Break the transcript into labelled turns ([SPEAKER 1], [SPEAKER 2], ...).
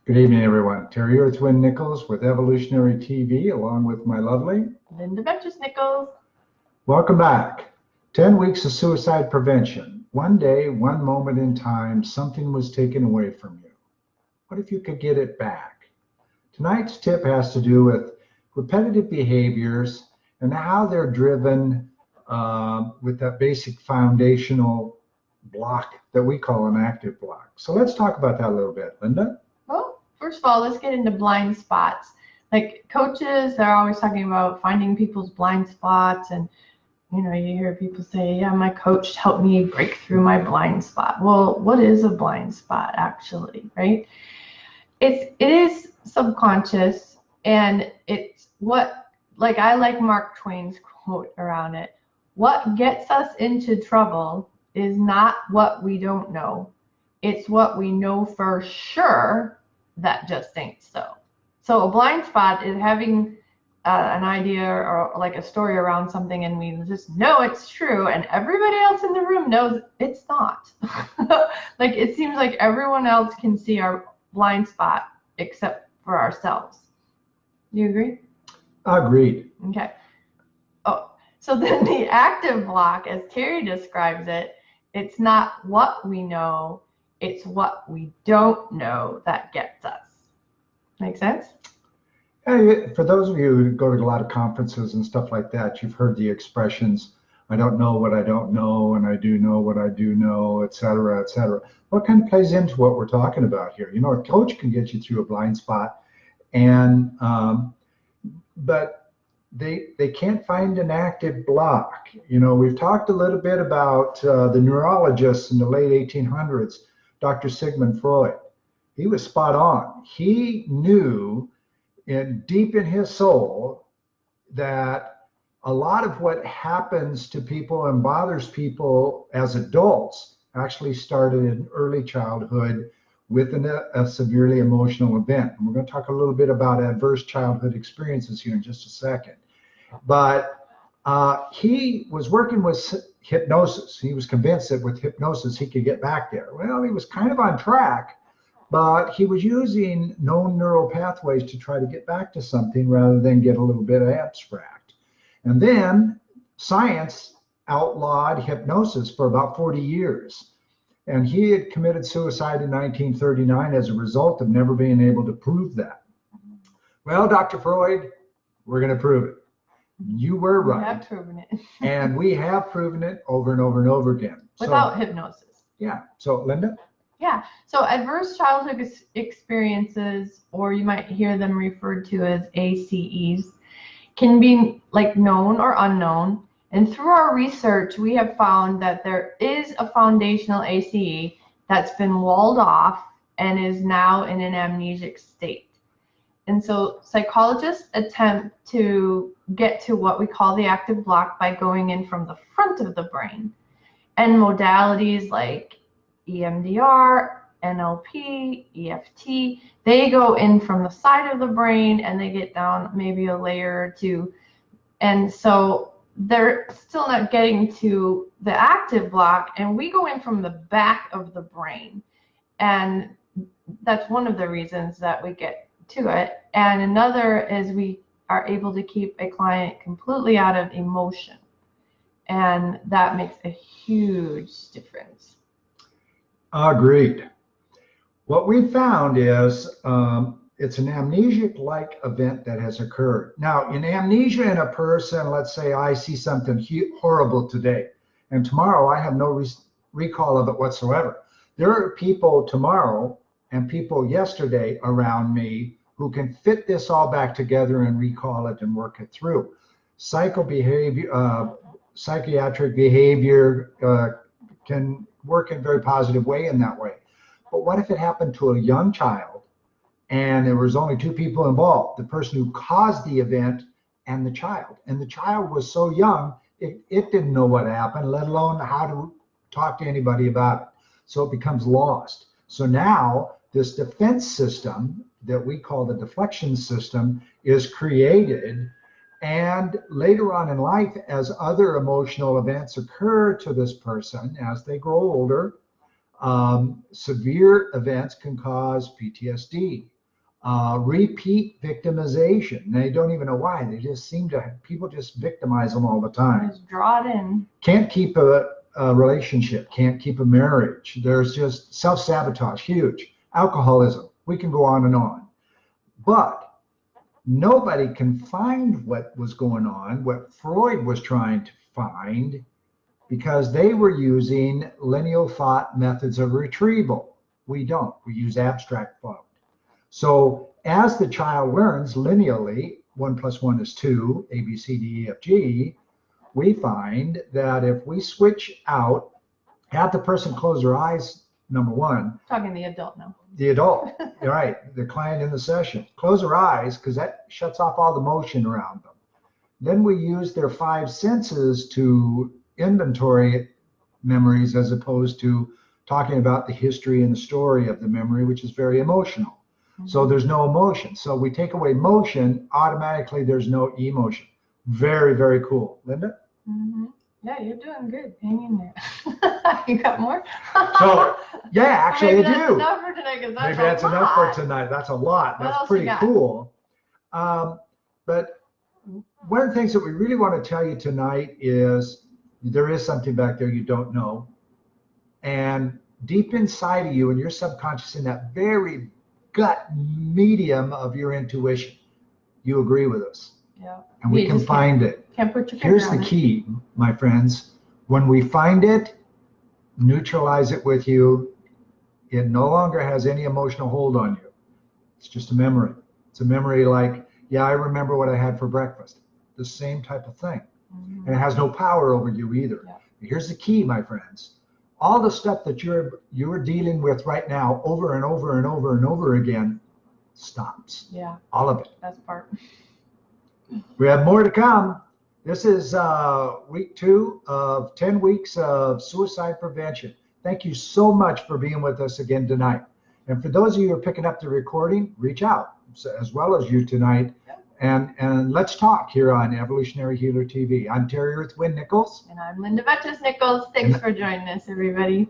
[SPEAKER 1] Good evening, everyone. Terry Earthwind Nichols with Evolutionary TV, along with my lovely
[SPEAKER 2] Linda Nichols.
[SPEAKER 1] Welcome back. 10 weeks of suicide prevention. One day, one moment in time, something was taken away from you. What if you could get it back? Tonight's tip has to do with repetitive behaviors and how they're driven with that basic foundational block that we call an active block. So let's talk about that a little bit. Linda?
[SPEAKER 2] Well, first of all, let's get into blind spots. Like coaches, they're always talking about finding people's blind spots, and you hear people say, yeah, my coach helped me break through my blind spot. Well, what is a blind spot actually, right? It is subconscious, and it's what, like I like Mark Twain's quote around it, what gets us into trouble is not what we don't know. It's what we know for sure that just ain't so. So a blind spot is having an idea or like a story around something, and we just know it's true, and everybody else in the room knows it's not. Like it seems like everyone else can see our blind spot except for ourselves. You agree?
[SPEAKER 1] Agreed.
[SPEAKER 2] Okay. Oh, so then the active block, as Terry describes it, it's not what we know, it's what we don't know that gets us. Make sense?
[SPEAKER 1] Hey, for those of you who go to a lot of conferences and stuff like that, you've heard the expressions, I don't know what I don't know, and I do know what I do know, et cetera, et cetera. What kind of plays into what we're talking about here? A coach can get you through a blind spot, and but they can't find an active block. We've talked a little bit about the neurologist in the late 1800s, Dr. Sigmund Freud. He was spot on. He knew deep in his soul that a lot of what happens to people and bothers people as adults actually started in early childhood with a severely emotional event. And we're going to talk a little bit about adverse childhood experiences here in just a second. But he was working with hypnosis. He was convinced that with hypnosis he could get back there. Well, he was kind of on track, but he was using known neural pathways to try to get back to something rather than get a little bit abstract. And then science outlawed hypnosis for about 40 years. And he had committed suicide in 1939 as a result of never being able to prove that. Well, Dr. Freud, we're going to prove it. You were right.
[SPEAKER 2] We have proven it.
[SPEAKER 1] And we have proven it over and over and over again.
[SPEAKER 2] Without hypnosis.
[SPEAKER 1] Yeah. So, Linda?
[SPEAKER 2] Yeah. So adverse childhood experiences, or you might hear them referred to as ACEs, can be like known or unknown. And through our research, we have found that there is a foundational ACE that's been walled off and is now in an amnesic state. And so psychologists attempt to get to what we call the active block by going in from the front of the brain. And modalities like EMDR, NLP, EFT, they go in from the side of the brain and they get down maybe a layer or two. And so they're still not getting to the active block, and we go in from the back of the brain. And that's one of the reasons that we get to it. And another is we are able to keep a client completely out of emotion. And that makes a huge difference.
[SPEAKER 1] Agreed. What we found is it's an amnesic-like event that has occurred. Now, in amnesia in a person, let's say I see something horrible today, and tomorrow I have no recall of it whatsoever. There are people tomorrow and people yesterday around me who can fit this all back together and recall it and work it through. Psychiatric behavior can work in a very positive way in that way. But what if it happened to a young child and there was only two people involved, the person who caused the event and the child. And the child was so young, it didn't know what happened, let alone how to talk to anybody about it. So it becomes lost. So now this defense system that we call the deflection system is created. And later on in life, as other emotional events occur to this person as they grow older, severe events can cause PTSD, repeat victimization. They don't even know why. They just seem to, people just victimize them all the time.
[SPEAKER 2] Just draw it in.
[SPEAKER 1] Can't keep a relationship, can't keep a marriage. There's just self-sabotage, huge. Alcoholism, we can go on and on. But nobody can find what was going on, what Freud was trying to find, because they were using lineal thought methods of retrieval. We don't. We use abstract thought. So as the child learns lineally, 1 + 1 is 2, A, B, C, D, E, F, G, we find that if we switch out, have the person close their eyes, number one.
[SPEAKER 2] Talking the adult now.
[SPEAKER 1] The adult, right, the client in the session. Close their eyes, because that shuts off all the motion around them. Then we use their 5 senses to inventory memories, as opposed to talking about the history and the story of the memory, which is very emotional. So there's no emotion. So we take away motion, automatically there's no emotion. Very, very cool. Linda?
[SPEAKER 2] Yeah, you're doing good. Hang in there. You got more?
[SPEAKER 1] So, yeah, actually
[SPEAKER 2] Maybe
[SPEAKER 1] I
[SPEAKER 2] that's
[SPEAKER 1] do.
[SPEAKER 2] enough for tonight, 'cause
[SPEAKER 1] Maybe that's enough for tonight. That's a lot.
[SPEAKER 2] What
[SPEAKER 1] That's
[SPEAKER 2] else
[SPEAKER 1] pretty
[SPEAKER 2] you got?
[SPEAKER 1] cool. But one of the things that we really want to tell you tonight is there is something back there you don't know. And deep inside of you, in your subconscious, in that very gut medium of your intuition, you agree with us.
[SPEAKER 2] Yeah.
[SPEAKER 1] And we can find it.
[SPEAKER 2] Can't put your finger
[SPEAKER 1] Here's
[SPEAKER 2] on
[SPEAKER 1] the
[SPEAKER 2] it.
[SPEAKER 1] key, my friends. When we find it, neutralize it with you. It no longer has any emotional hold on you. It's just a memory. It's a memory like, yeah, I remember what I had for breakfast. The same type of thing. And it has no power over you either.
[SPEAKER 2] Yeah.
[SPEAKER 1] Here's the key, my friends. All the stuff that you're dealing with right now, over and over and over and over again, stops.
[SPEAKER 2] Yeah.
[SPEAKER 1] All of it.
[SPEAKER 2] Best part.
[SPEAKER 1] We have more to come. This is week 2 of 10 weeks of suicide prevention. Thank you so much for being with us again tonight. And for those of you who are picking up the recording, reach out, as well as you tonight. And let's talk here on Evolutionary Healer TV. I'm Terry Earthwind Nichols.
[SPEAKER 2] And I'm Linda Nichols. Thanks for joining us, everybody.